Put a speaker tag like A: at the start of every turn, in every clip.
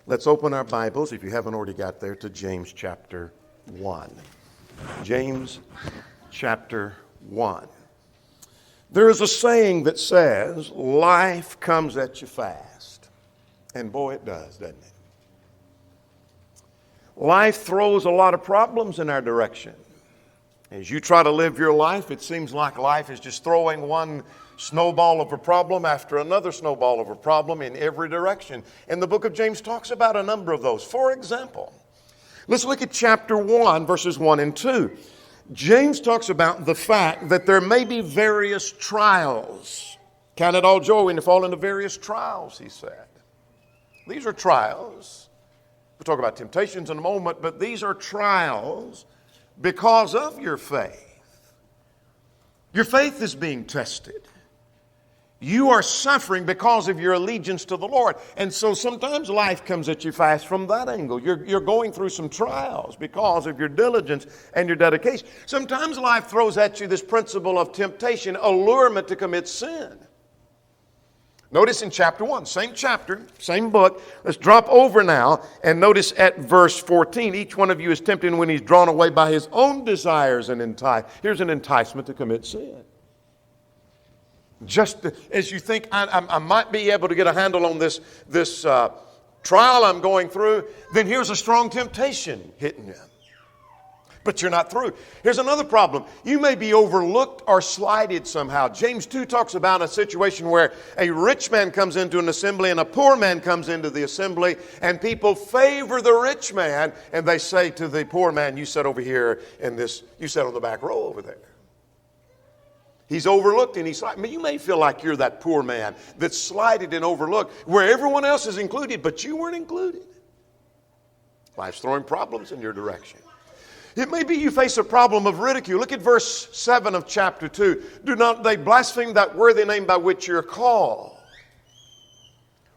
A: Let's open our Bibles, if you haven't already got there, to James chapter 1. James chapter 1. There is a saying that says, life comes at you fast. And boy, it does, doesn't it? Life throws a lot of problems in our direction. As you try to live your life, it seems like life is just throwing one snowball of a problem after another snowball of a problem in every direction. And the book of James talks about a number of those. For example, let's look at chapter 1, verses 1 and 2. James talks about the fact that there may be various trials. Count it all joy when you fall into various trials, he said. These are trials. We'll talk about temptations in a moment, but these are trials because of your faith. Your faith is being tested. You are suffering because of your allegiance to the Lord. And so sometimes life comes at you fast from that angle. You're going through some trials because of your diligence and your dedication. Sometimes life throws at you this principle of temptation, allurement to commit sin. Notice in chapter 1, same chapter, same book. Let's drop over now and notice at verse 14. Each one of you is tempted when he's drawn away by his own desires and enticed. Here's an enticement to commit sin. Just as you think, I might be able to get a handle on this trial I'm going through, then here's a strong temptation hitting you. But you're not through. Here's another problem. You may be overlooked or slighted somehow. James 2 talks about a situation where a rich man comes into an assembly and a poor man comes into the assembly, and people favor the rich man, and they say to the poor man, you sit over here in this, you sit on the back row over there. He's overlooked and he's slighted. I mean, you may feel like you're that poor man that's slighted and overlooked where everyone else is included, but you weren't included. Life's throwing problems in your direction. It may be you face a problem of ridicule. Look at verse 7 of chapter 2. Do not they blaspheme that worthy name by which you're called?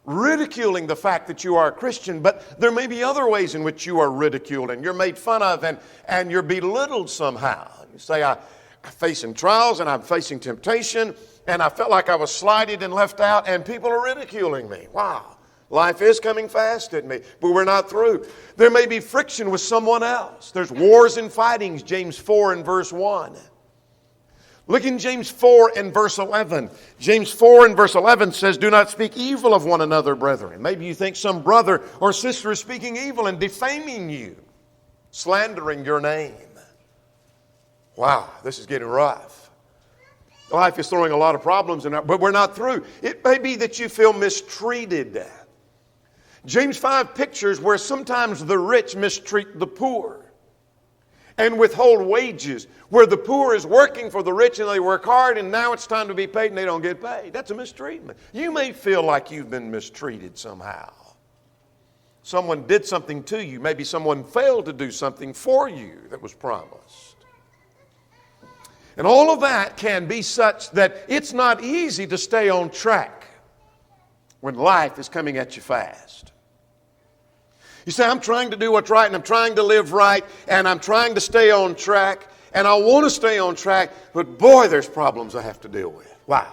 A: Ridiculing the fact that you are a Christian, but there may be other ways in which you are ridiculed and you're made fun of and you're belittled somehow. You say, I'm facing trials and I'm facing temptation and I felt like I was slighted and left out and people are ridiculing me. Wow. Life is coming fast at me, but we're not through. There may be friction with someone else. There's wars and fightings, James 4 and verse 1. Look in James 4 and verse 11. James 4 and verse 11 says, do not speak evil of one another, brethren. Maybe you think some brother or sister is speaking evil and defaming you, slandering your name. Wow, this is getting rough. Life is throwing a lot of problems in it, but we're not through. It may be that you feel mistreated. James 5 pictures where sometimes the rich mistreat the poor and withhold wages, where the poor is working for the rich and they work hard and now it's time to be paid and they don't get paid. That's a mistreatment. You may feel like you've been mistreated somehow. Someone did something to you. Maybe someone failed to do something for you that was promised. And all of that can be such that it's not easy to stay on track when life is coming at you fast. You say, I'm trying to do what's right and I'm trying to live right and I'm trying to stay on track and I want to stay on track, but boy, there's problems I have to deal with. Wow.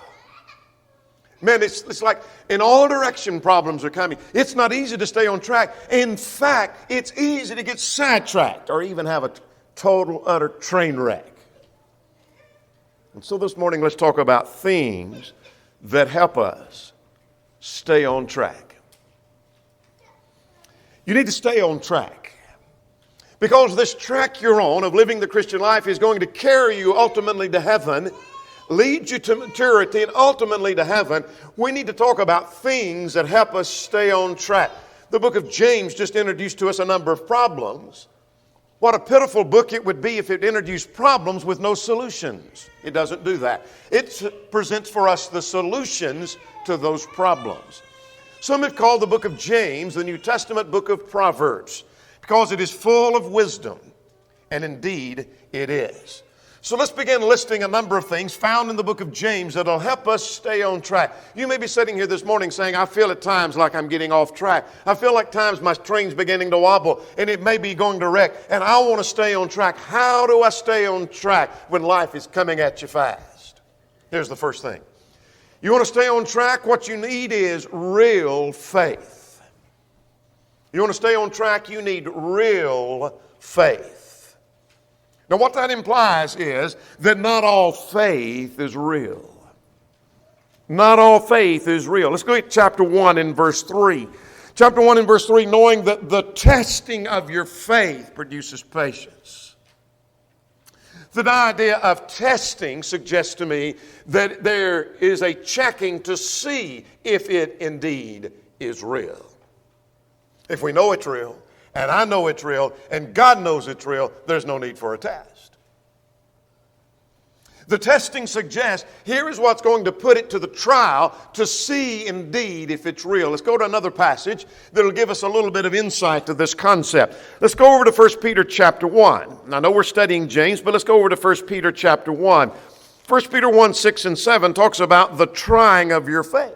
A: Man, it's like in all direction problems are coming. It's not easy to stay on track. In fact, it's easy to get sidetracked or even have a total, utter train wreck. And so this morning, let's talk about things that help us stay on track. You need to stay on track because this track you're on of living the Christian life is going to carry you ultimately to heaven, lead you to maturity, and ultimately to heaven. We need to talk about things that help us stay on track. The book of James just introduced to us a number of problems. What a pitiful book it would be if it introduced problems with no solutions. It doesn't do that. It presents for us the solutions to those problems. Some have called the book of James the New Testament book of Proverbs because it is full of wisdom, and indeed it is. So let's begin listing a number of things found in the book of James that will help us stay on track. You may be sitting here this morning saying, I feel at times like I'm getting off track. I feel like times my train's beginning to wobble and it may be going to wreck, and I want to stay on track. How do I stay on track when life is coming at you fast? Here's the first thing. You want to stay on track? What you need is real faith. You want to stay on track, you need real faith. Now what that implies is that not all faith is real. Not all faith is real. Let's go to chapter 1 and verse 3. Chapter 1 and verse 3, knowing that the testing of your faith produces patience. The idea of testing suggests to me that there is a checking to see if it indeed is real. If we know it's real, and I know it's real, and God knows it's real, there's no need for a test. The testing suggests here is what's going to put it to the trial to see indeed if it's real. Let's go to another passage that will give us a little bit of insight to this concept. Let's go over to 1 Peter chapter 1. I know we're studying James, but let's go over to 1 Peter chapter 1. 1 Peter 1, 6 and 7 talks about the trying of your faith.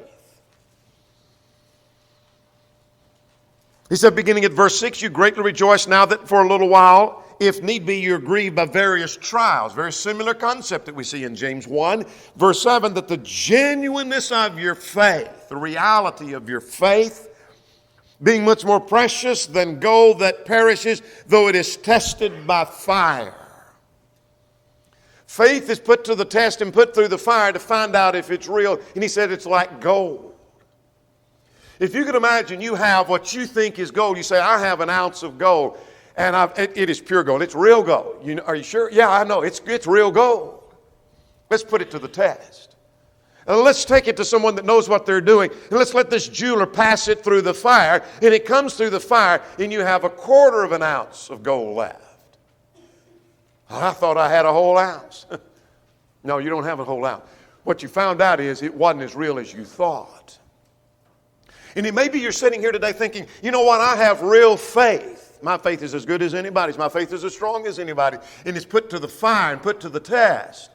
A: He said, beginning at verse 6, you greatly rejoice now that for a little while, if need be, you're grieved by various trials. Very similar concept that we see in James 1. Verse 7, that the genuineness of your faith, the reality of your faith, being much more precious than gold that perishes, though it is tested by fire. Faith is put to the test and put through the fire to find out if it's real. And he said it's like gold. If you could imagine you have what you think is gold. You say, I have an ounce of gold. And it is pure gold. It's real gold. Are you sure? Yeah, I know. It's real gold. Let's put it to the test. And let's take it to someone that knows what they're doing. And let's let this jeweler pass it through the fire. And it comes through the fire, and you have 1/4 of an ounce of gold left. I thought I had a whole ounce. No, you don't have a whole ounce. What you found out is it wasn't as real as you thought. And maybe you're sitting here today thinking, you know what, I have real faith. My faith is as good as anybody's. My faith is as strong as anybody. And it's put to the fire and put to the test.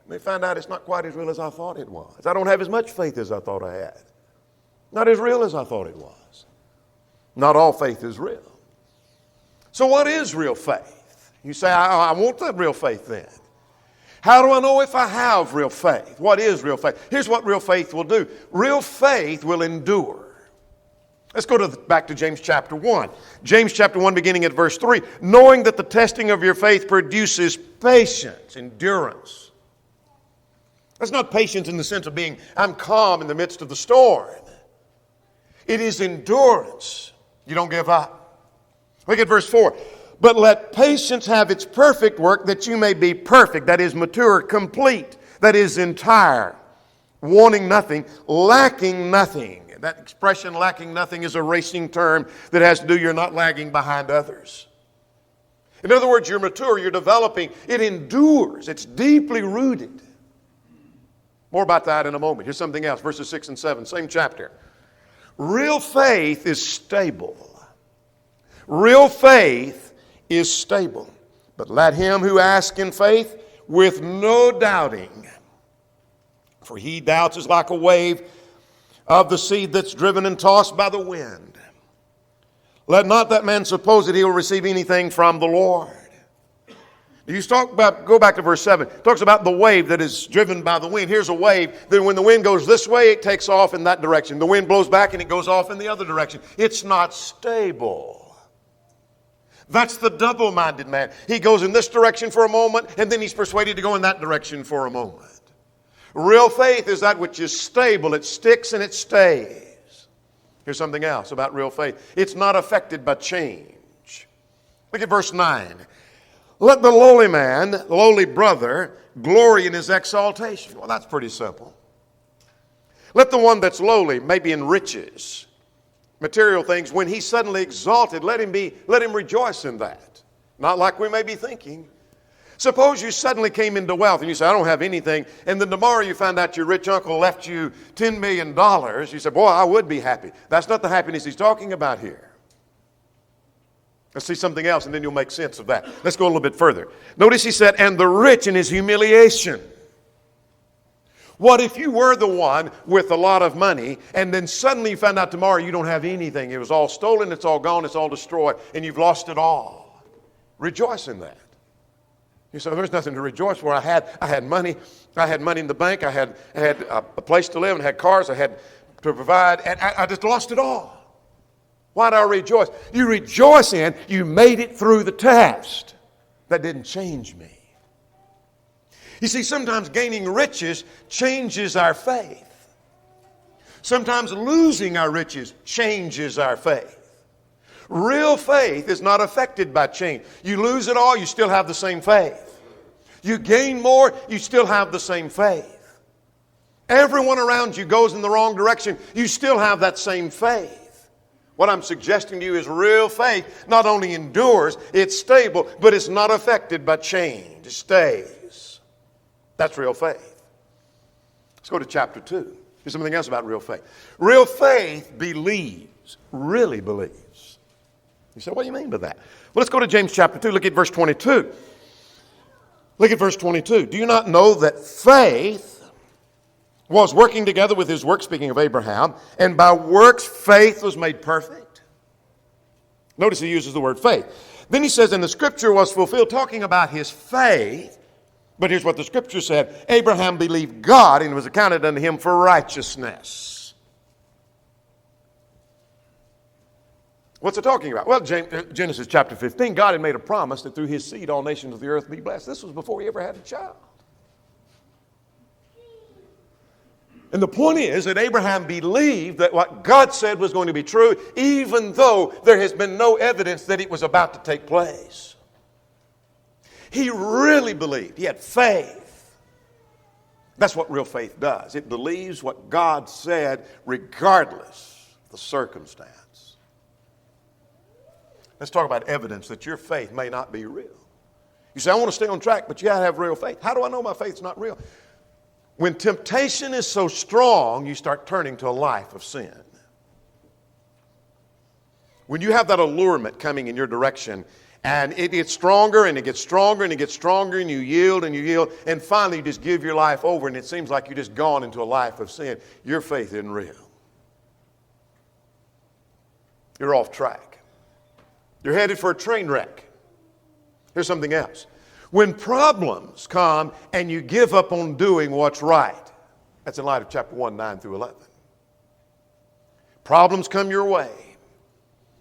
A: And they find out it's not quite as real as I thought it was. I don't have as much faith as I thought I had. Not as real as I thought it was. Not all faith is real. So what is real faith? You say, I want that real faith then. How do I know if I have real faith? What is real faith? Here's what real faith will do. Real faith will endure. Let's go back to James chapter 1. James chapter 1 beginning at verse 3. Knowing that the testing of your faith produces patience, endurance. That's not patience in the sense of I'm calm in the midst of the storm. It is endurance. You don't give up. Look at verse 4. But let patience have its perfect work, that you may be perfect, that is mature, complete, that is entire, wanting nothing, lacking nothing. That expression, lacking nothing, is a racing term that has to do, you're not lagging behind others. In other words, you're mature, you're developing. It endures. It's deeply rooted. More about that in a moment. Here's something else. Verses 6 and 7, same chapter. Real faith is stable. Real faith is stable. But let him who asks in faith with no doubting. For he doubts is like a wave of the sea that's driven and tossed by the wind. Let not that man suppose that he will receive anything from the Lord. Go back to verse 7. It talks about the wave that is driven by the wind. Here's a wave that when the wind goes this way, it takes off in that direction. The wind blows back and it goes off in the other direction. It's not stable. That's the double-minded man. He goes in this direction for a moment, and then he's persuaded to go in that direction for a moment. Real faith is that which is stable. It sticks and it stays. Here's something else about real faith. It's not affected by change. Look at verse 9. Let the lowly man, the lowly brother, glory in his exaltation. Well, that's pretty simple. Let the one that's lowly, maybe in riches, material things, when he's suddenly exalted, let him rejoice in that. Not like we may be thinking. Suppose you suddenly came into wealth and you say, I don't have anything, and then tomorrow you find out your rich uncle left you $10 million. You say, boy, I would be happy. That's not the happiness he's talking about here. Let's see something else, and then you'll make sense of that. Let's go a little bit further. Notice he said, and the rich in his humiliation. What if you were the one with a lot of money, and then suddenly you found out tomorrow you don't have anything. It was all stolen, it's all gone, it's all destroyed, and you've lost it all. Rejoice in that. You say, there's nothing to rejoice for. I had money. I had money in the bank. I had a place to live and had cars. I had to provide, and I just lost it all. Why do I rejoice? You rejoice in you made it through the test. That didn't change me. You see, sometimes gaining riches changes our faith. Sometimes losing our riches changes our faith. Real faith is not affected by change. You lose it all, you still have the same faith. You gain more, you still have the same faith. Everyone around you goes in the wrong direction, you still have that same faith. What I'm suggesting to you is real faith not only endures, it's stable, but it's not affected by change. It stays. That's real faith. Let's go to chapter 2. Here's something else about real faith. Real faith believes, really believes. You say, what do you mean by that? Well, let's go to James chapter 2. Look at verse 22. Look at verse 22. Do you not know that faith was working together with his work, speaking of Abraham, and by works faith was made perfect? Notice he uses the word faith. Then he says, and the scripture was fulfilled, talking about his faith. But here's what the scripture said. Abraham believed God and it was accounted unto him for righteousness. What's it talking about? Well, Genesis chapter 15, God had made a promise that through his seed all nations of the earth be blessed. This was before he ever had a child. And the point is that Abraham believed that what God said was going to be true, even though there has been no evidence that it was about to take place. He really believed. He had faith. That's what real faith does. It believes what God said regardless of the circumstance. Let's talk about evidence that your faith may not be real. You say, I want to stay on track, but you got to have real faith. How do I know my faith's not real? When temptation is so strong, you start turning to a life of sin. When you have that allurement coming in your direction, and it gets stronger and it gets stronger and it gets stronger and you yield, and finally you just give your life over and it seems like you're just gone into a life of sin. Your faith isn't real. You're off track. You're headed for a train wreck. Here's something else. When problems come and you give up on doing what's right, that's in light of chapter 1, 9 through 11. Problems come your way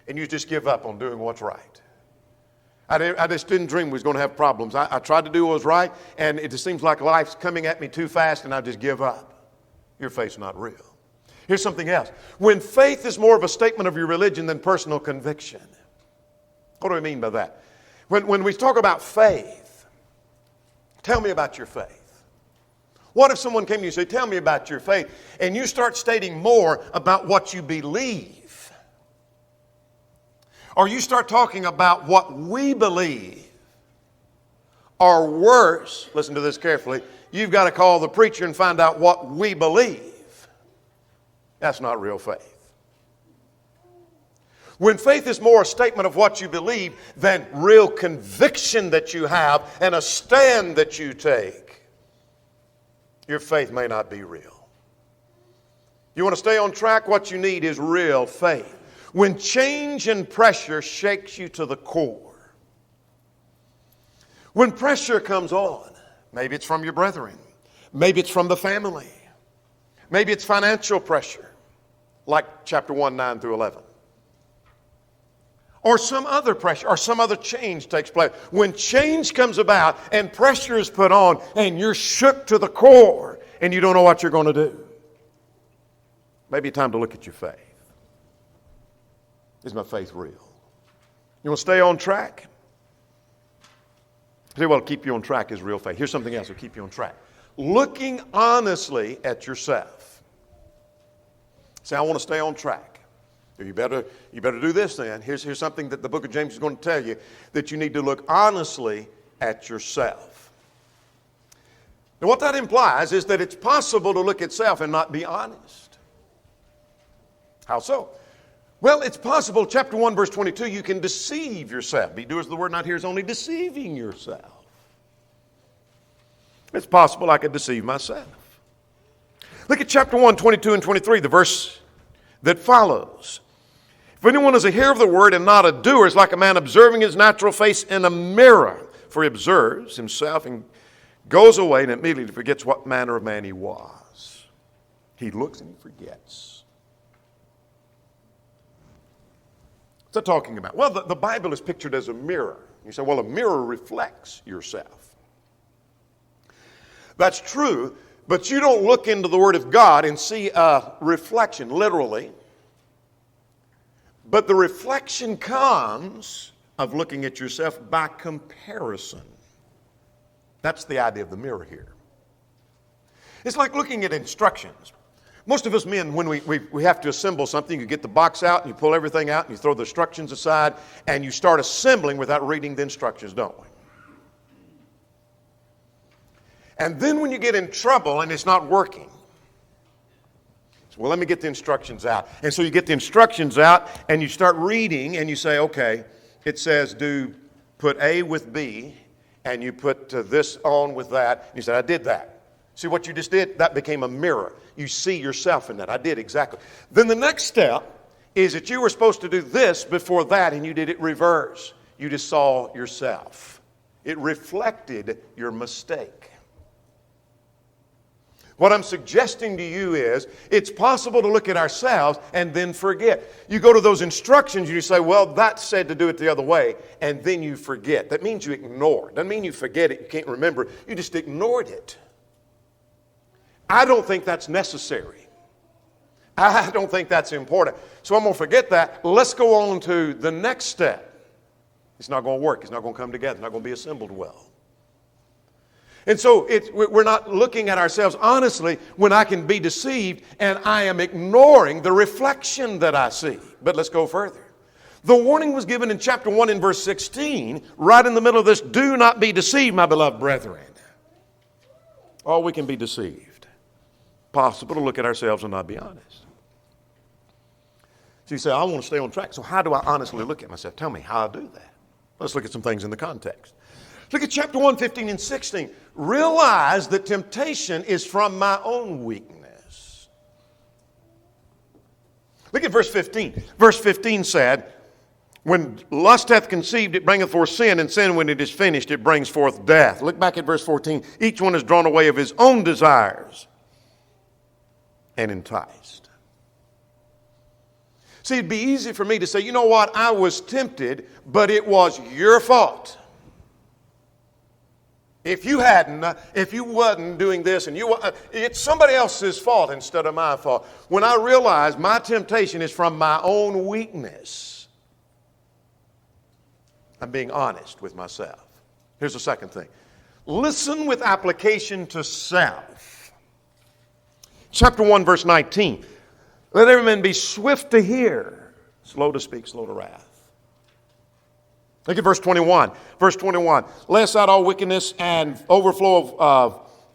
A: and you just give up on doing what's right. I just didn't dream we was going to have problems. I tried to do what was right, and it just seems like life's coming at me too fast, and I just give up. Your faith's not real. Here's something else. When faith is more of a statement of your religion than personal conviction. What do I mean by that? When we talk about faith, tell me about your faith. What if someone came to you and said, tell me about your faith, and you start stating more about what you believe? Or you start talking about what we believe, or worse, listen to this carefully, you've got to call the preacher and find out what we believe. That's not real faith. When faith is more a statement of what you believe than real conviction that you have and a stand that you take, your faith may not be real. You want to stay on track? What you need is real faith. When change and pressure shakes you to the core. When pressure comes on, maybe it's from your brethren, maybe it's from the family, maybe it's financial pressure, like chapter 1, 9 through 11. Or some other pressure, or some other change takes place. When change comes about and pressure is put on and you're shook to the core and you don't know what you're going to do, maybe time to look at your faith. Is my faith real? You want to stay on track? Tell you what'll keep you on track is real faith. Here's something else that'll keep you on track. Looking honestly at yourself. Say, I want to stay on track. You better do this then. Here's something that the book of James is going to tell you, that you need to look honestly at yourself. Now what that implies is that it's possible to look at self and not be honest. How so? Well, it's possible, chapter 1, verse 22, you can deceive yourself. Be doers of the word, not hearers only, deceiving yourself. It's possible I could deceive myself. Look at chapter 1, 22 and 23, the verse that follows. If anyone is a hearer of the word and not a doer, is like a man observing his natural face in a mirror. For he observes himself and goes away and immediately forgets what manner of man he was. He looks and he forgets. What's that talking about? Well, the Bible is pictured as a mirror. You say, well, a mirror reflects yourself. That's true, but you don't look into the Word of God and see a reflection, literally. But the reflection comes of looking at yourself by comparison. That's the idea of the mirror here. It's like looking at instructions. Most of us men, when we have to assemble something, you get the box out and you pull everything out and you throw the instructions aside and you start assembling without reading the instructions, don't we? And then when you get in trouble and it's not working, so, well, let me get the instructions out. And so you get the instructions out and you start reading and you say, okay, it says put A with B and you put this on with that. You said, I did that. See what you just did? That became a mirror. You see yourself in that. I did exactly. Then the next step is that you were supposed to do this before that and you did it reverse. You just saw yourself. It reflected your mistake. What I'm suggesting to you is it's possible to look at ourselves and then forget. You go to those instructions and you say, well, that said to do it the other way, and then you forget. That means you ignore it. Doesn't mean you forget it, you can't remember it. You just ignored it. I don't think that's necessary. I don't think that's important. So I'm going to forget that. Let's go on to the next step. It's not going to work. It's not going to come together. It's not going to be assembled well. And so we're not looking at ourselves honestly when I can be deceived and I am ignoring the reflection that I see. But let's go further. The warning was given in chapter 1 in verse 16, right in the middle of this, do not be deceived, my beloved brethren. Oh, we can be deceived. Possible to look at ourselves and not be honest. So you say, I want to stay on track. So how do I honestly look at myself? Tell me how I do that. Let's look at some things in the context. Look at chapter 1, 15 and 16. Realize that temptation is from my own weakness. Look at verse 15. Verse 15 said, when lust hath conceived, it bringeth forth sin, and sin, when it is finished, it brings forth death. Look back at verse 14. Each one is drawn away of his own desires and enticed. See, it'd be easy for me to say, you know what, I was tempted, but it was your fault. If you wasn't doing this, and it's somebody else's fault instead of my fault. When I realize my temptation is from my own weakness, I'm being honest with myself. Here's the second thing. Listen with application to self. Chapter 1, verse 19. Let every man be swift to hear, slow to speak, slow to wrath. Look at verse 21. Verse 21. Lay aside all wickedness and overflow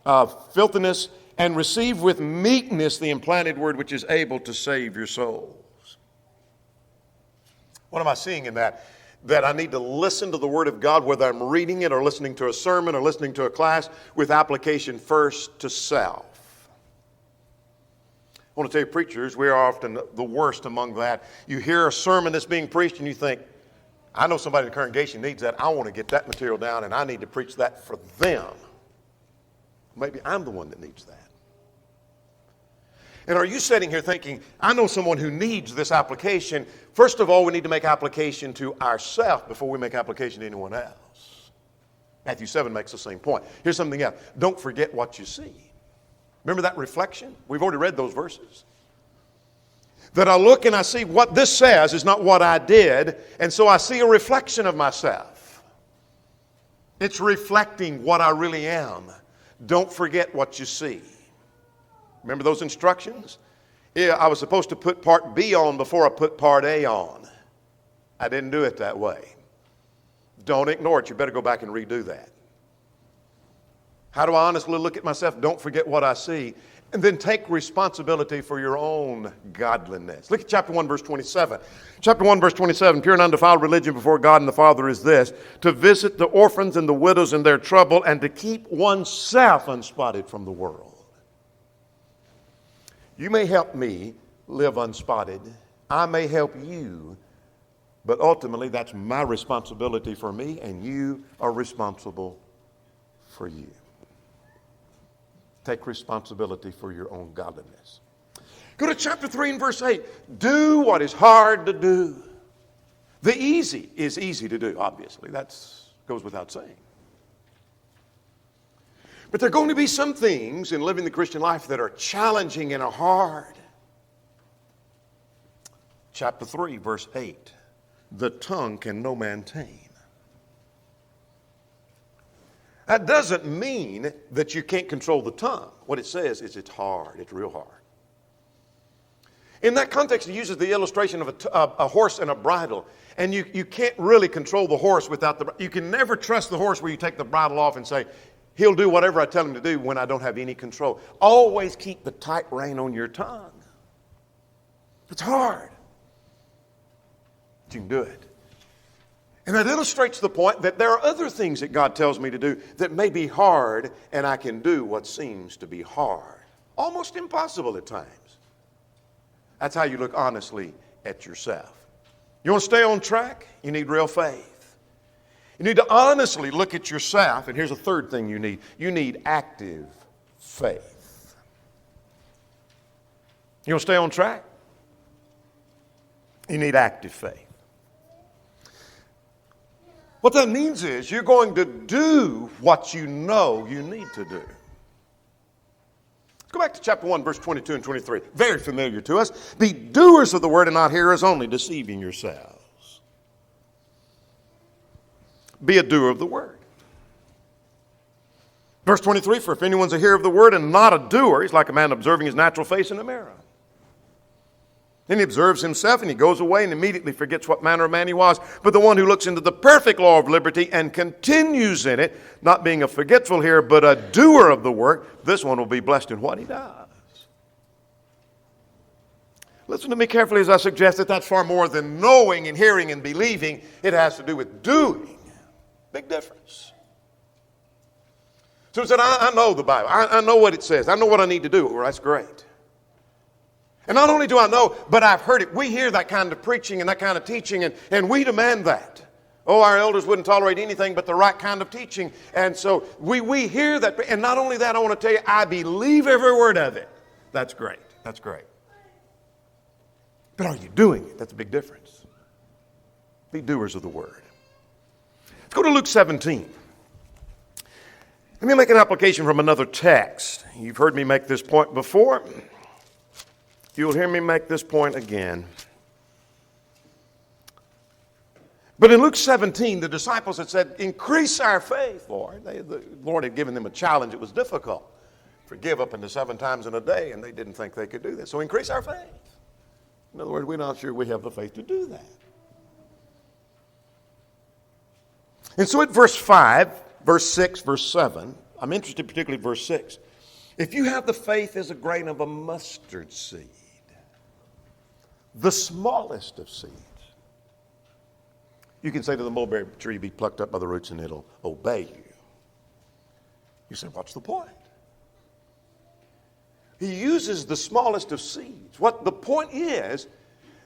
A: of filthiness, and receive with meekness the implanted word which is able to save your souls. What am I seeing in that? That I need to listen to the Word of God, whether I'm reading it or listening to a sermon or listening to a class, with application first to self. I want to tell you, preachers, we are often the worst among that. You hear a sermon that's being preached and you think, I know somebody in the congregation needs that. I want to get that material down and I need to preach that for them. Maybe I'm the one that needs that. And are you sitting here thinking, I know someone who needs this application? First of all, we need to make application to ourselves before we make application to anyone else. Matthew 7 makes the same point. Here's something else. Don't forget what you see. Remember that reflection? We've already read those verses. That I look and I see what this says is not what I did, and so I see a reflection of myself. It's reflecting what I really am. Don't forget what you see. Remember those instructions? Yeah, I was supposed to put part B on before I put part A on. I didn't do it that way. Don't ignore it. You better go back and redo that. How do I honestly look at myself? Don't forget what I see. And then take responsibility for your own godliness. Look at chapter 1, verse 27. Chapter 1, verse 27, pure and undefiled religion before God and the Father is this, to visit the orphans and the widows in their trouble and to keep oneself unspotted from the world. You may help me live unspotted. I may help you, but ultimately that's my responsibility for me, and you are responsible for you. Take responsibility for your own godliness. Go to chapter 3 and verse 8. Do what is hard to do. The easy is easy to do, obviously. That goes without saying. But there are going to be some things in living the Christian life that are challenging and are hard. Chapter 3, verse 8. The tongue can no man tame. That doesn't mean that you can't control the tongue. What it says is it's hard. It's real hard. In that context, he uses the illustration of a horse and a bridle. And you can't really control the horse without the... You can never trust the horse where you take the bridle off and say, he'll do whatever I tell him to do when I don't have any control. Always keep the tight rein on your tongue. It's hard. But you can do it. And that illustrates the point that there are other things that God tells me to do that may be hard, and I can do what seems to be hard. Almost impossible at times. That's how you look honestly at yourself. You want to stay on track? You need real faith. You need to honestly look at yourself, and here's a third thing you need. You need active faith. You want to stay on track? You need active faith. What that means is you're going to do what you know you need to do. Let's go back to chapter 1, verse 22 and 23. Very familiar to us. Be doers of the word and not hearers only, deceiving yourselves. Be a doer of the word. Verse 23, for if anyone's a hearer of the word and not a doer, he's like a man observing his natural face in a mirror. Then he observes himself and he goes away and immediately forgets what manner of man he was. But the one who looks into the perfect law of liberty and continues in it, not being a forgetful hearer, but a doer of the work, this one will be blessed in what he does. Listen to me carefully as I suggest that that's far more than knowing and hearing and believing. It has to do with doing. Big difference. So he said, I know the Bible. I know what it says. I know what I need to do. Well, that's great. And not only do I know, but I've heard it. We hear that kind of preaching and that kind of teaching, and we demand that. Oh, our elders wouldn't tolerate anything but the right kind of teaching. And so we hear that. And not only that, I want to tell you, I believe every word of it. That's great. That's great. But are you doing it? That's a big difference. Be doers of the word. Let's go to Luke 17. Let me make an application from another text. You've heard me make this point before. You'll hear me make this point again. But in Luke 17, the disciples had said, increase our faith, Lord. The Lord had given them a challenge. It was difficult. Forgive up into 7 times in a day, and they didn't think they could do that. So increase our faith. In other words, we're not sure we have the faith to do that. And so at verse 5, verse 6, verse 7, I'm interested particularly in verse 6. If you have the faith as a grain of a mustard seed, the smallest of seeds, you can say to the mulberry tree, be plucked up by the roots and it'll obey you. You say, what's the point? He uses the smallest of seeds. What the point is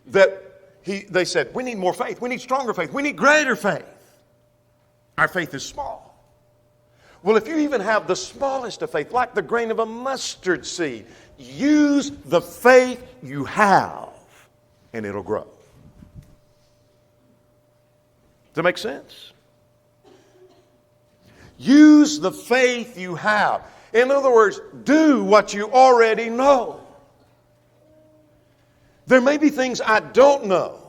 A: that they said, we need more faith. We need stronger faith. We need greater faith. Our faith is small. Well, if you even have the smallest of faith, like the grain of a mustard seed, use the faith you have and it'll grow. Does that make sense? Use the faith you have. In other words, do what you already know. There may be things I don't know,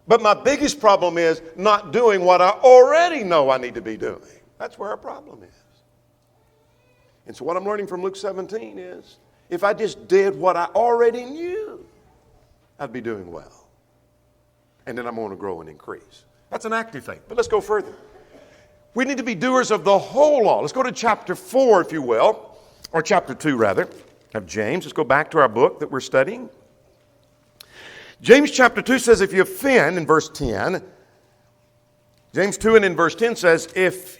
A: but my biggest problem is not doing what I already know I need to be doing. That's where our problem is. And so what I'm learning from Luke 17 is, if I just did what I already knew, I'd be doing well. And then I'm going to grow and increase. That's an active faith. But let's go further. We need to be doers of the whole law. Let's go to chapter 4, if you will, or chapter 2, rather, of James. Let's go back to our book that we're studying. James chapter 2 says, if you offend, in verse 10, James 2 and in verse 10 says, if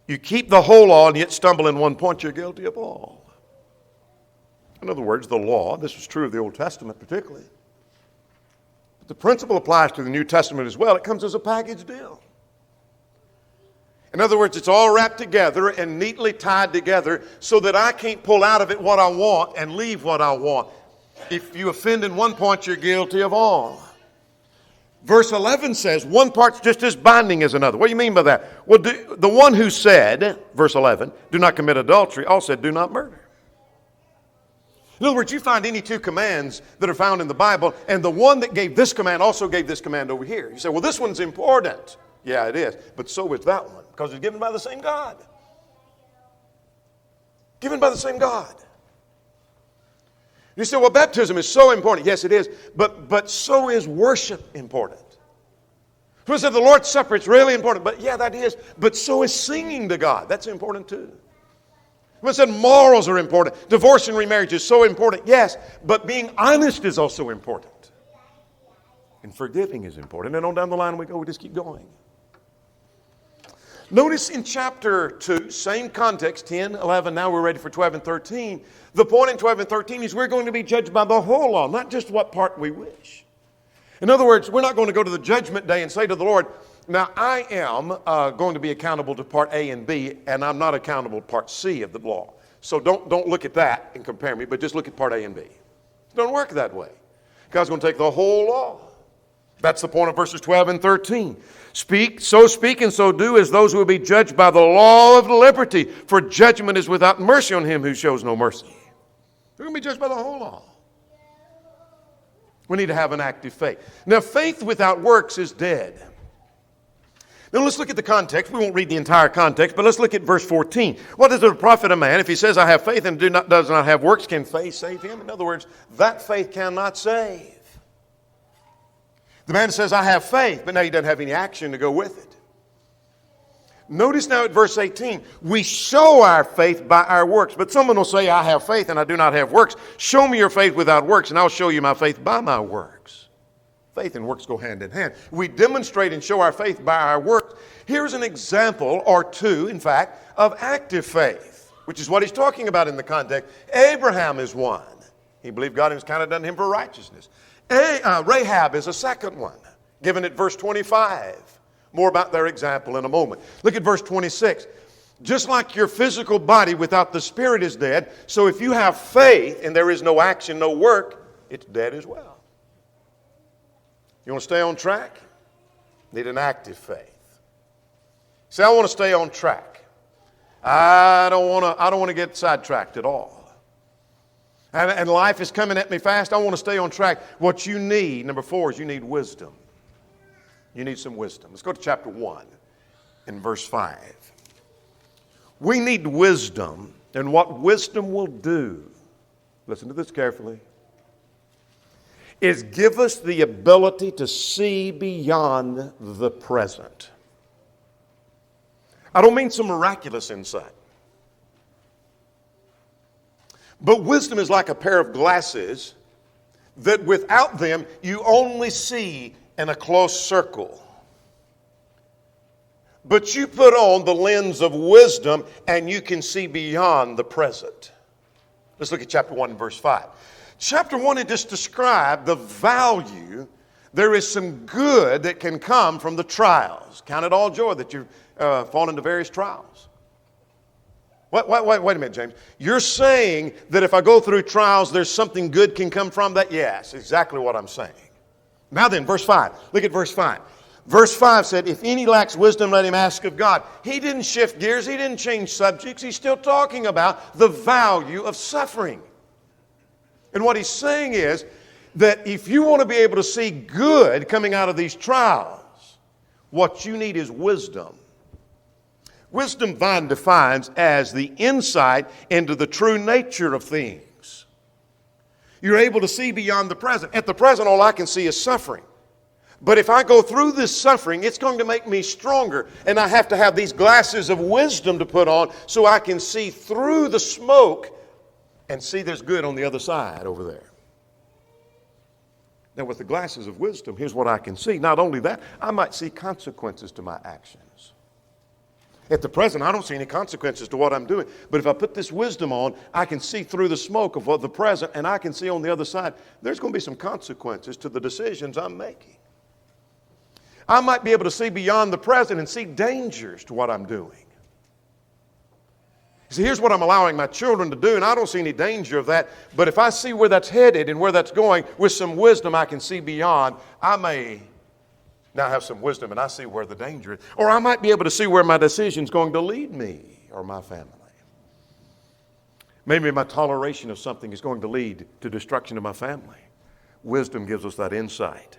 A: you keep the whole law and yet stumble in one point, you're guilty of all. In other words, the law, this was true of the Old Testament particularly, but the principle applies to the New Testament as well. It comes as a package deal. In other words, it's all wrapped together and neatly tied together so that I can't pull out of it what I want and leave what I want. If you offend in one point, you're guilty of all. Verse 11 says one part's just as binding as another. What do you mean by that? Well, the one who said, verse 11, do not commit adultery, also said, do not murder. In other words, you find any two commands that are found in the Bible, and the one that gave this command also gave this command over here. You say, well, this one's important. Yeah, it is. But so is that one, because it's given by the same God. Given by the same God. You say, well, baptism is so important. Yes, it is. But so is worship important. So I said the Lord's Supper is really important. But yeah, that is. But so is singing to God. That's important too. I said morals are important. Divorce and remarriage is so important. Yes, but being honest is also important. And forgiving is important. And on down the line we go. We just keep going. Notice in chapter 2, same context, 10, 11, now we're ready for 12 and 13. The point in 12 and 13 is we're going to be judged by the whole law, not just what part we wish. In other words, we're not going to go to the judgment day and say to the Lord, now I am going to be accountable to part A and B, and I'm not accountable to part C of the law. So don't look at that and compare me, but just look at part A and B. It doesn't work that way. God's going to take the whole law. That's the point of verses 12 and 13. Speak and so do as those who will be judged by the law of liberty, for judgment is without mercy on him who shows no mercy. We're going to be judged by the whole law. We need to have an active faith. Now, faith without works is dead. Now, let's look at the context. We won't read the entire context, but let's look at verse 14. What does it profit a man if he says, I have faith and does not have works? Can faith save him? In other words, that faith cannot save. The man says, I have faith, but now he doesn't have any action to go with it. Notice now at verse 18, we show our faith by our works. But someone will say, I have faith and I do not have works. Show me your faith without works, and I'll show you my faith by my works. Faith and works go hand in hand. We demonstrate and show our faith by our works. Here's an example, or two, in fact, of active faith, which is what he's talking about in the context. Abraham is one. He believed God has kind of done him for righteousness. Rahab is a second one, given at verse 25. More about their example in a moment. Look at verse 26. Just like your physical body without the spirit is dead, so if you have faith and there is no action, no work, it's dead as well. You want to stay on track? Need an active faith. Say, I want to stay on track. I don't want to get sidetracked at all. And life is coming at me fast. I want to stay on track. What you need, number 4, is you need wisdom. You need some wisdom. Let's go to chapter 1 and verse 5. We need wisdom, and what wisdom will do, listen to this carefully, is give us the ability to see beyond the present. I don't mean some miraculous insight. But wisdom is like a pair of glasses that without them you only see in a close circle. But you put on the lens of wisdom and you can see beyond the present. Let's look at chapter 1 and verse 5. Chapter 1, it just described the value. There is some good that can come from the trials. Count it all joy that you've fallen into various trials. Wait a minute, James. You're saying that if I go through trials, there's something good can come from that? Yes, exactly what I'm saying. Now then, verse 5. Look at verse 5. Verse 5 said, if any lacks wisdom, let him ask of God. He didn't shift gears. He didn't change subjects. He's still talking about the value of suffering. And what he's saying is that if you want to be able to see good coming out of these trials, what you need is wisdom. Wisdom Vine defines as the insight into the true nature of things. You're able to see beyond the present. At the present, all I can see is suffering. But if I go through this suffering, it's going to make me stronger. And I have to have these glasses of wisdom to put on so I can see through the smoke and see there's good on the other side over there. Now, with the glasses of wisdom, here's what I can see. Not only that, I might see consequences to my actions. At the present, I don't see any consequences to what I'm doing. But if I put this wisdom on, I can see through the smoke of the present, and I can see on the other side, there's going to be some consequences to the decisions I'm making. I might be able to see beyond the present and see dangers to what I'm doing. See, here's what I'm allowing my children to do, and I don't see any danger of that. But if I see where that's headed and where that's going, with some wisdom I can see beyond, I may Now I have some wisdom and I see where the danger is. Or I might be able to see where my decision is going to lead me or my family. Maybe my toleration of something is going to lead to destruction of my family. Wisdom gives us that insight.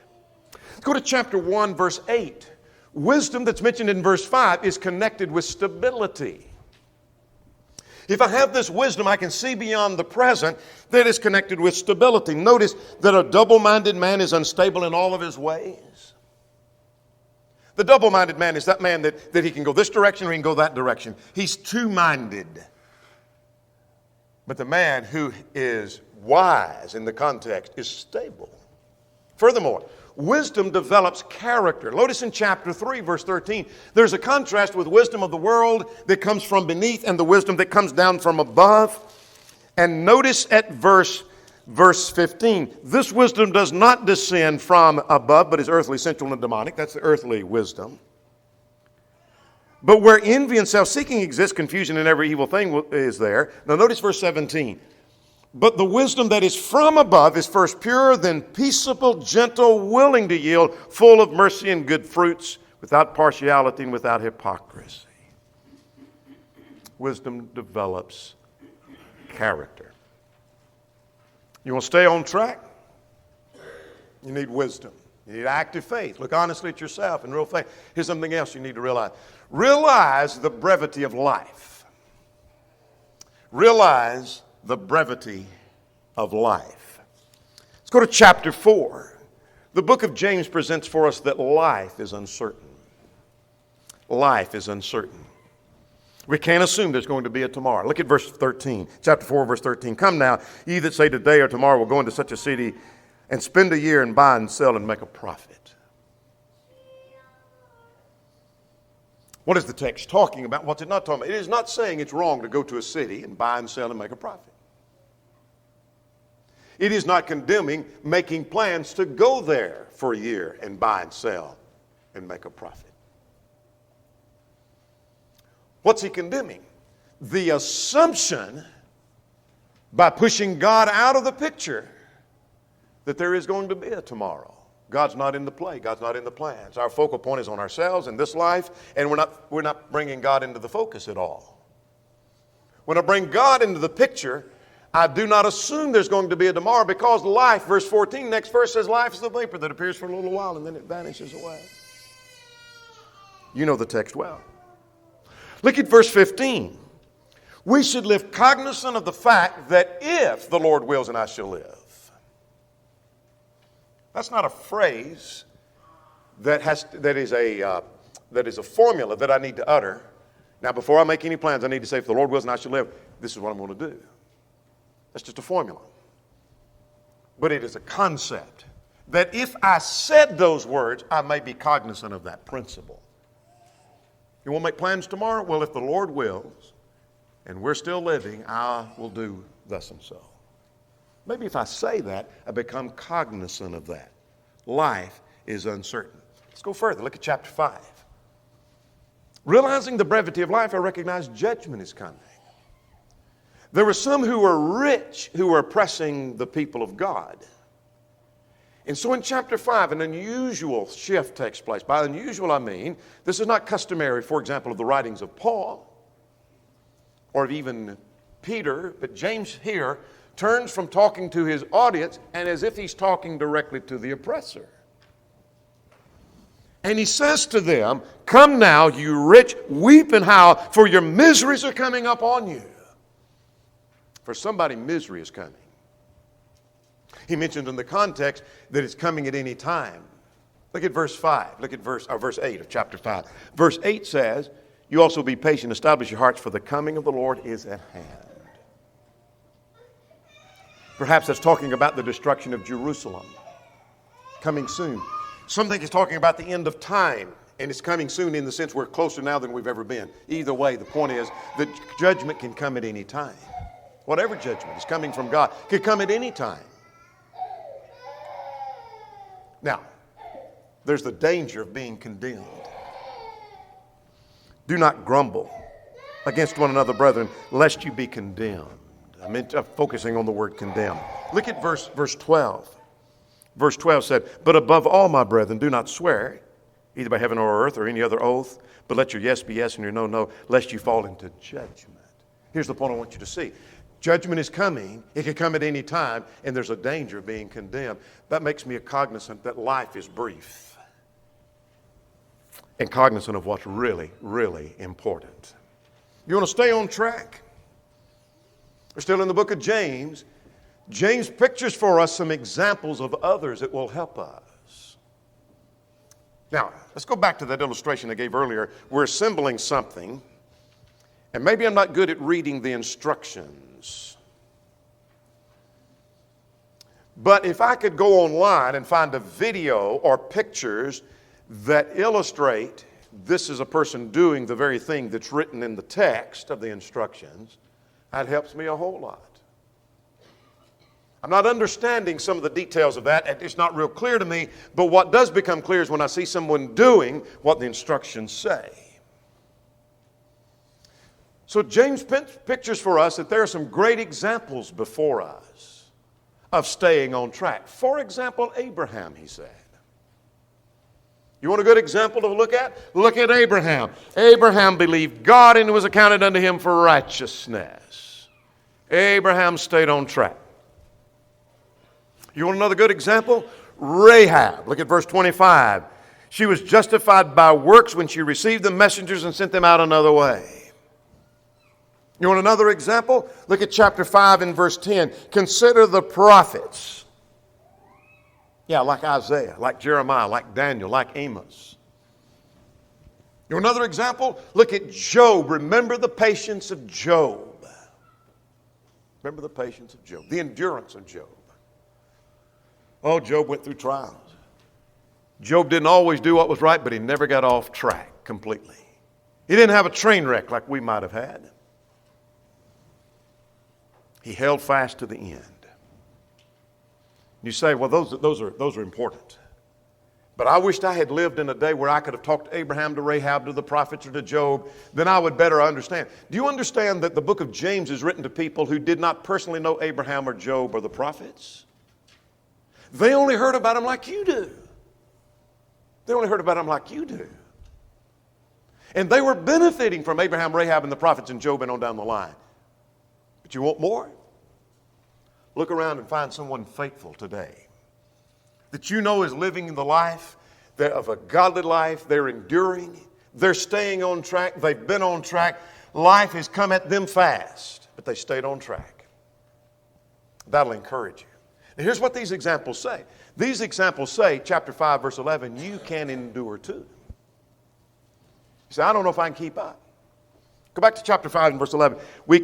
A: Let's go to chapter 1, verse 8. Wisdom that's mentioned in verse 5 is connected with stability. If I have this wisdom, I can see beyond the present that is connected with stability. Notice that a double-minded man is unstable in all of his ways. The double-minded man is that man that he can go this direction or he can go that direction. He's two-minded. But the man who is wise in the context is stable. Furthermore, wisdom develops character. Notice in chapter 3, verse 13, there's a contrast with wisdom of the world that comes from beneath and the wisdom that comes down from above. And notice at verse 15, this wisdom does not descend from above, but is earthly, sensual, and demonic. That's the earthly wisdom. But where envy and self-seeking exists, confusion and every evil thing is there. Now notice verse 17. But the wisdom that is from above is first pure, then peaceable, gentle, willing to yield, full of mercy and good fruits, without partiality and without hypocrisy. Wisdom develops character. You want to stay on track? You need wisdom. You need active faith. Look honestly at yourself and real faith. Here's something else you need to realize. Realize the brevity of life. Realize the brevity of life. Let's go to chapter 4. The book of James presents for us that life is uncertain. Life is uncertain. We can't assume there's going to be a tomorrow. Look at verse 13. Chapter 4, verse 13. Come now, ye that say today or tomorrow we'll go into such a city and spend a year and buy and sell and make a profit. What is the text talking about? What's it not talking about? It is not saying it's wrong to go to a city and buy and sell and make a profit. It is not condemning making plans to go there for a year and buy and sell and make a profit. What's he condemning? The assumption by pushing God out of the picture that there is going to be a tomorrow. God's not in the play. God's not in the plans. Our focal point is on ourselves and this life, and we're not bringing God into the focus at all. When I bring God into the picture, I do not assume there's going to be a tomorrow, because life, verse 14, next verse says, life is a vapor that appears for a little while and then it vanishes away. You know the text well. Look at verse 15. We should live cognizant of the fact that if the Lord wills and I shall live. That's not a phrase that is a formula that I need to utter. Now, before I make any plans, I need to say, if the Lord wills and I shall live, this is what I'm going to do. That's just a formula. But it is a concept that if I said those words, I may be cognizant of that principle. You want to make plans tomorrow? Well, if the Lord wills and we're still living, I will do thus and so. Maybe if I say that, I become cognizant of that. Life is uncertain. Let's go further. Look at chapter 5. Realizing the brevity of life, I recognize judgment is coming. There were some who were rich who were oppressing the people of God. And so in chapter 5, an unusual shift takes place. By unusual, I mean, this is not customary, for example, of the writings of Paul or of even Peter, but James here turns from talking to his audience and as if he's talking directly to the oppressor. And he says to them, come now, you rich, weep and howl, for your miseries are coming up on you. For somebody, misery is coming. He mentioned in the context that it's coming at any time. Look at verse 5. Look at verse 8 of chapter 5. Verse 8 says, you also be patient, establish your hearts, for the coming of the Lord is at hand. Perhaps that's talking about the destruction of Jerusalem. Coming soon. Some think it's talking about the end of time, and it's coming soon in the sense we're closer now than we've ever been. Either way, the point is that judgment can come at any time. Whatever judgment is coming from God could come at any time. Now, there's the danger of being condemned. Do not grumble against one another, brethren, lest you be condemned. I'm focusing on the word condemn. Look at verse 12. Verse 12 said, but above all, my brethren, do not swear, either by heaven or earth or any other oath, but let your yes be yes and your no, no, lest you fall into judgment. Here's the point I want you to see. Judgment is coming. It can come at any time, and there's a danger of being condemned. That makes me cognizant that life is brief and cognizant of what's really, really important. You want to stay on track? We're still in the book of James. James pictures for us some examples of others that will help us. Now, let's go back to that illustration I gave earlier. We're assembling something, and maybe I'm not good at reading the instructions. But if I could go online and find a video or pictures that illustrate this is a person doing the very thing that's written in the text of the instructions, that helps me a whole lot. I'm not understanding some of the details of that. It's not real clear to me, but what does become clear is when I see someone doing what the instructions say. So James pictures for us that there are some great examples before us of staying on track. For example, Abraham, he said. You want a good example to look at? Look at Abraham. Abraham believed God and it was accounted unto him for righteousness. Abraham stayed on track. You want another good example? Rahab. Look at verse 25. She was justified by works when she received the messengers and sent them out another way. You want another example? Look at chapter 5 and verse 10. Consider the prophets. Yeah, like Isaiah, like Jeremiah, like Daniel, like Amos. You want another example? Look at Job. Remember the patience of Job. Remember the patience of Job, the endurance of Job. Oh, Job went through trials. Job didn't always do what was right, but he never got off track completely. He didn't have a train wreck like we might have had. He held fast to the end. You say, well, those are important. But I wished I had lived in a day where I could have talked to Abraham, to Rahab, to the prophets, or to Job. Then I would better understand. Do you understand that the book of James is written to people who did not personally know Abraham or Job or the prophets? They only heard about them like you do. They only heard about them like you do. And they were benefiting from Abraham, Rahab, and the prophets and Job and on down the line. But you want more? Look around and find someone faithful today that you know is living the life of a godly life. They're enduring. They're staying on track. They've been on track. Life has come at them fast, but they stayed on track. That'll encourage you. Now, here's what these examples say. These examples say, chapter 5, verse 11, you can endure too. You say, I don't know if I can keep up. Go back to chapter 5 and verse 11. We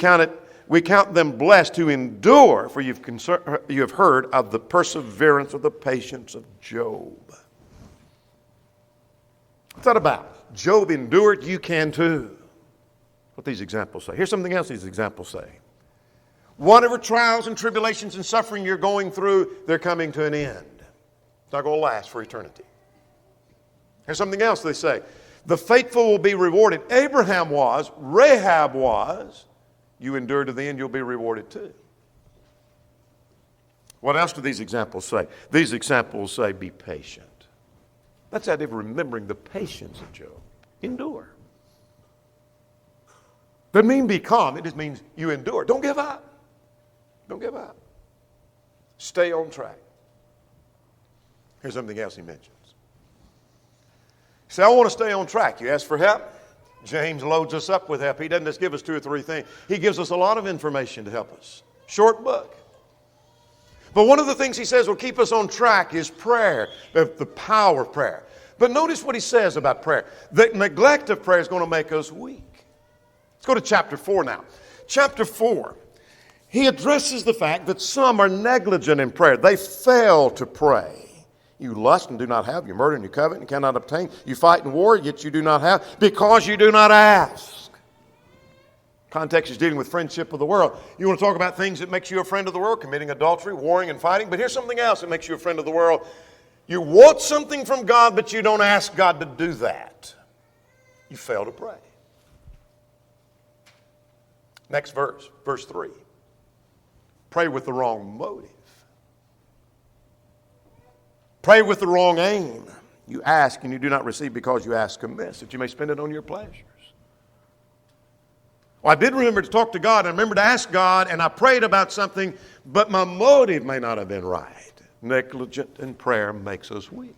A: count them blessed who endure, for you have heard of the perseverance of the patience of Job. What's that about? Job endured, you can too. What these examples say. Here's something else these examples say. Whatever trials and tribulations and suffering you're going through, they're coming to an end. It's not going to last for eternity. Here's something else they say. The faithful will be rewarded. Abraham was, Rahab was. You endure to the end, you'll be rewarded too. What else do these examples say? These examples say, be patient. That's out of remembering the patience of Job. Endure. Doesn't mean be calm. It just means you endure. Don't give up. Don't give up. Stay on track. Here's something else he mentions. You say, I want to stay on track. You ask for help? James loads us up with help. He doesn't just give us 2 or 3 things. He gives us a lot of information to help us. Short book. But one of the things he says will keep us on track is prayer, the power of prayer. But notice what he says about prayer. The neglect of prayer is going to make us weak. Let's go to chapter 4 now. Chapter 4, he addresses the fact that some are negligent in prayer. They fail to pray. You lust and do not have. You murder and you covet and cannot obtain. You fight in war, yet you do not have, because you do not ask. Context is dealing with friendship of the world. You want to talk about things that makes you a friend of the world, committing adultery, warring and fighting. But here's something else that makes you a friend of the world. You want something from God, but you don't ask God to do that. You fail to pray. Next verse, verse 3. Pray with the wrong motive. Pray with the wrong aim. You ask and you do not receive because you ask amiss, that you may spend it on your pleasures. Well, I did remember to talk to God. I remember to ask God, and I prayed about something, but my motive may not have been right. Negligent in prayer makes us weak.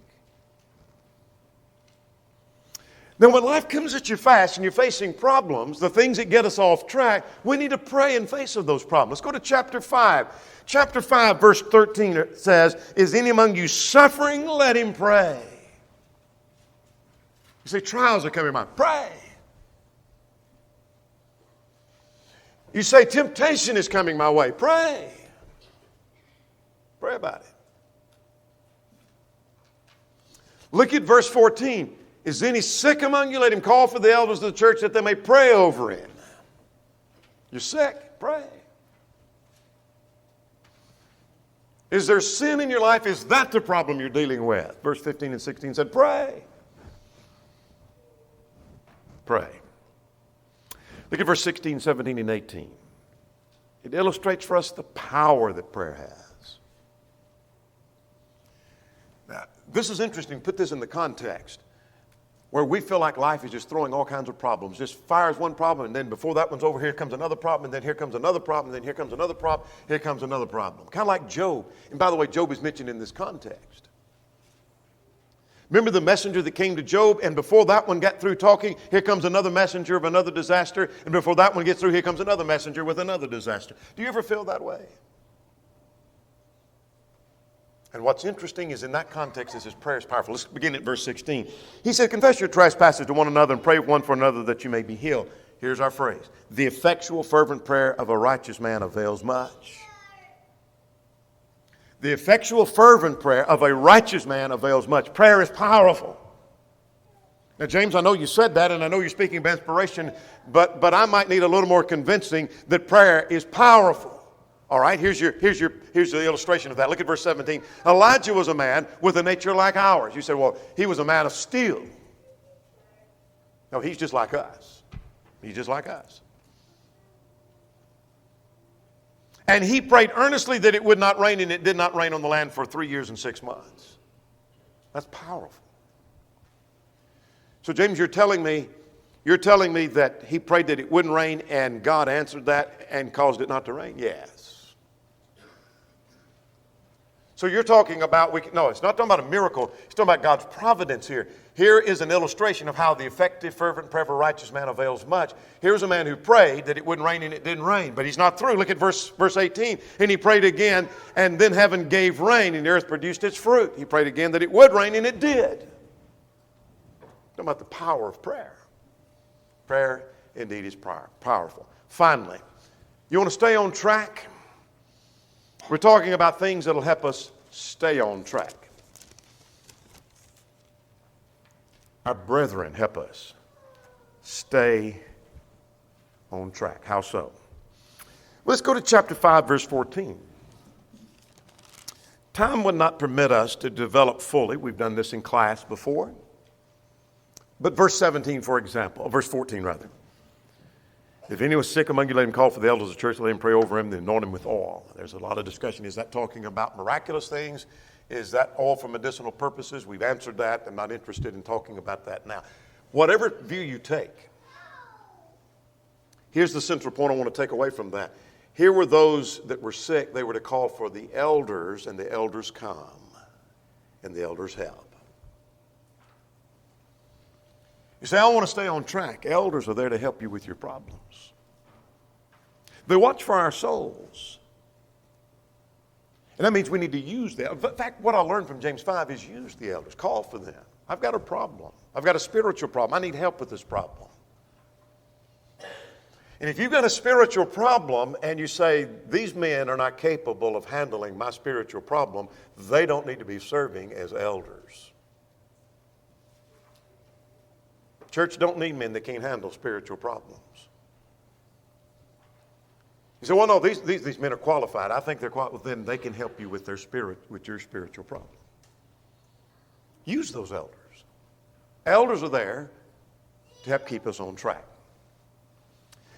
A: Now, when life comes at you fast and you're facing problems, the things that get us off track, we need to pray in face of those problems. Let's go to chapter 5. Chapter 5, verse 13, it says, is any among you suffering? Let him pray. You say, trials are coming by. Pray. You say, temptation is coming my way. Pray. Pray about it. Look at verse 14. Is any sick among you? Let him call for the elders of the church that they may pray over him. You're sick. Pray. Is there sin in your life? Is that the problem you're dealing with? Verse 15 and 16 said, pray. Pray. Look at verse 16, 17, and 18. It illustrates for us the power that prayer has. Now, this is interesting. Put this in the context where we feel like life is just throwing all kinds of problems. Just fires one problem, and then before that one's over, here comes another problem, and then here comes another problem, and then here comes another problem, here comes another problem. Kind of like Job. And by the way, Job is mentioned in this context. Remember the messenger that came to Job, and before that one got through talking, here comes another messenger of another disaster, and before that one gets through, here comes another messenger with another disaster. Do you ever feel that way? And what's interesting is in that context is his prayer is powerful. Let's begin at verse 16. He said, confess your trespasses to one another and pray one for another that you may be healed. Here's our phrase. The effectual fervent prayer of a righteous man avails much. The effectual fervent prayer of a righteous man avails much. Prayer is powerful. Now, James, I know you said that, and I know you're speaking by inspiration, but I might need a little more convincing that prayer is powerful. All right, here's the illustration of that. Look at verse 17. Elijah was a man with a nature like ours. You said, well, he was a man of steel. No, he's just like us. He's just like us. And he prayed earnestly that it would not rain, and it did not rain on the land for 3 years and 6 months. That's powerful. So, James, you're telling me that he prayed that it wouldn't rain, and God answered that and caused it not to rain? Yes. So you're talking about, no, it's not talking about a miracle. It's talking about God's providence here. Here is an illustration of how the effective, fervent prayer of a righteous man avails much. Here's a man who prayed that it wouldn't rain, and it didn't rain. But he's not through. Look at verse 18. And he prayed again, and then heaven gave rain, and the earth produced its fruit. He prayed again that it would rain, and it did. Talking about the power of prayer. Prayer indeed is powerful. Finally, you want to stay on track? We're talking about things that will help us stay on track. Our brethren help us stay on track. How so? Let's go to chapter 5, verse 14. Time would not permit us to develop fully. We've done this in class before. But verse 17, for example, verse 14 rather. If anyone is sick among you, let him call for the elders of the church, let him pray over him, then anoint him with oil. There's a lot of discussion. Is that talking about miraculous things? Is that oil for medicinal purposes? We've answered that. I'm not interested in talking about that now. Whatever view you take, here's the central point I want to take away from that. Here were those that were sick. They were to call for the elders, and the elders come, and the elders help. You say, I want to stay on track. Elders are there to help you with your problems. They watch for our souls. And that means we need to use them. In fact, what I learned from James 5 is use the elders. Call for them. I've got a problem. I've got a spiritual problem. I need help with this problem. And if you've got a spiritual problem and you say, these men are not capable of handling my spiritual problem, they don't need to be serving as elders. Church don't need men that can't handle spiritual problems. You say, well, no, these men are qualified. I think they're qualified. Well, then they can help you with your spiritual problem. Use those elders. Elders are there to help keep us on track.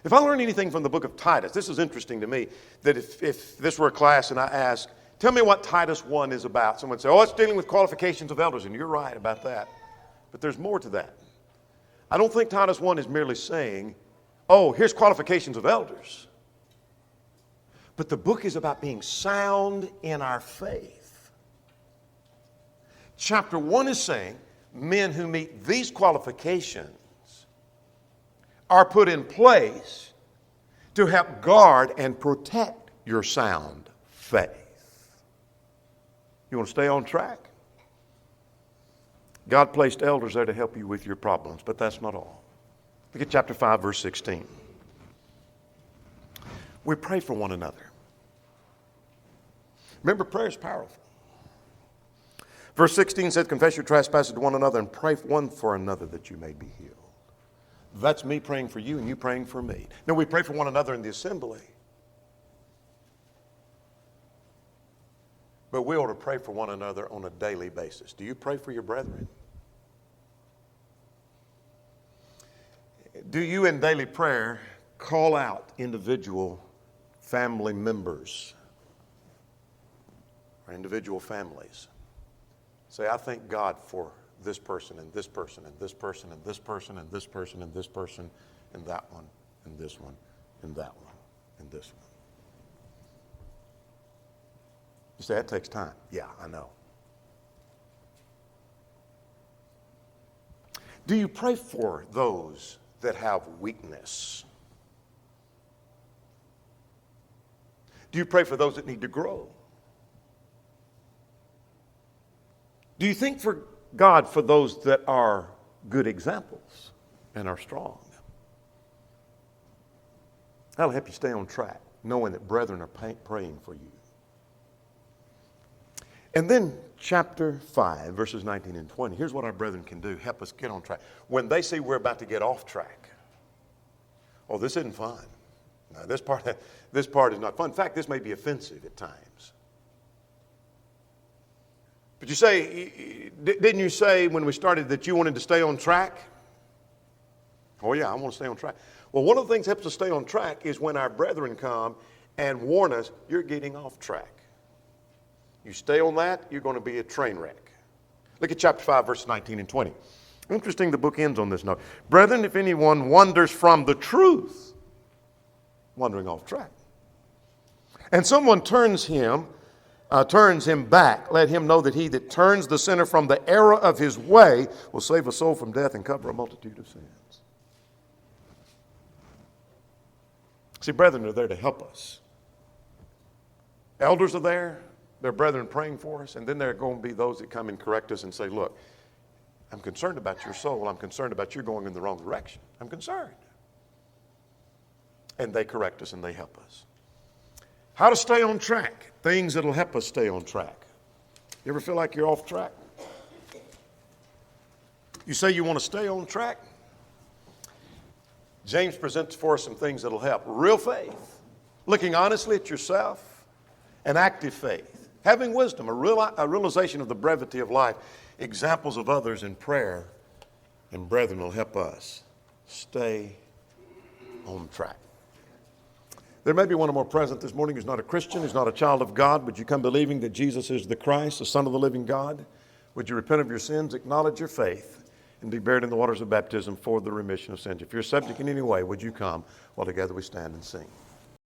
A: If I learn anything from the book of Titus, this is interesting to me, that if this were a class and I asked, Tell me what Titus 1 is about. Someone say, oh, it's dealing with qualifications of elders, and you're right about that. But there's more to that. I don't think Titus 1 is merely saying, oh, here's qualifications of elders. But the book is about being sound in our faith. Chapter 1 is saying men who meet these qualifications are put in place to help guard and protect your sound faith. You want to stay on track? God placed elders there to help you with your problems, but that's not all. Look at chapter 5, verse 16. We pray for one another. Remember, prayer is powerful. Verse 16 says, confess your trespasses to one another and pray one for another that you may be healed. That's me praying for you and you praying for me. Now, we pray for one another in the assembly. But we ought to pray for one another on a daily basis. Do you pray for your brethren? Do you in daily prayer call out individual family members or individual families? Say, I thank God for this person and this person and this person and this person and this person and this person and that one and this one and that one and this one. You say, that takes time. Yeah, I know. Do you pray for those that have weakness? Do you pray for those that need to grow? Do you think for God for those that are good examples and are strong? That'll help you stay on track, knowing that brethren are praying for you. And then chapter 5, verses 19 and 20. Here's what our brethren can do. Help us get on track. When they see we're about to get off track, oh, this isn't fun. No, this part is not fun. In fact, this may be offensive at times. But you say, didn't you say when we started that you wanted to stay on track? Oh, yeah, I want to stay on track. Well, one of the things that helps us stay on track is when our brethren come and warn us, you're getting off track. You stay on that, you're going to be a train wreck. Look at chapter 5, verses 19 and 20. Interesting, the book ends on this note. Brethren, if anyone wanders from the truth, wandering off track, and someone turns him back, let him know that he that turns the sinner from the error of his way will save a soul from death and cover a multitude of sins. See, brethren are there to help us. Elders are there. They're brethren praying for us. And then there are going to be those that come and correct us and say, look, I'm concerned about your soul. I'm concerned about you going in the wrong direction. I'm concerned. And they correct us and they help us. How to stay on track. Things that will help us stay on track. You ever feel like you're off track? You say you want to stay on track? James presents for us some things that will help. Real faith. Looking honestly at yourself. An active faith. Having wisdom. A realization of the brevity of life. Examples of others in prayer. And brethren will help us stay on track. There may be one or more present this morning who's not a Christian, who's not a child of God. Would you come believing that Jesus is the Christ, the Son of the living God? Would you repent of your sins, acknowledge your faith, and be buried in the waters of baptism for the remission of sins? If you're subject in any way, would you come while together we stand and sing?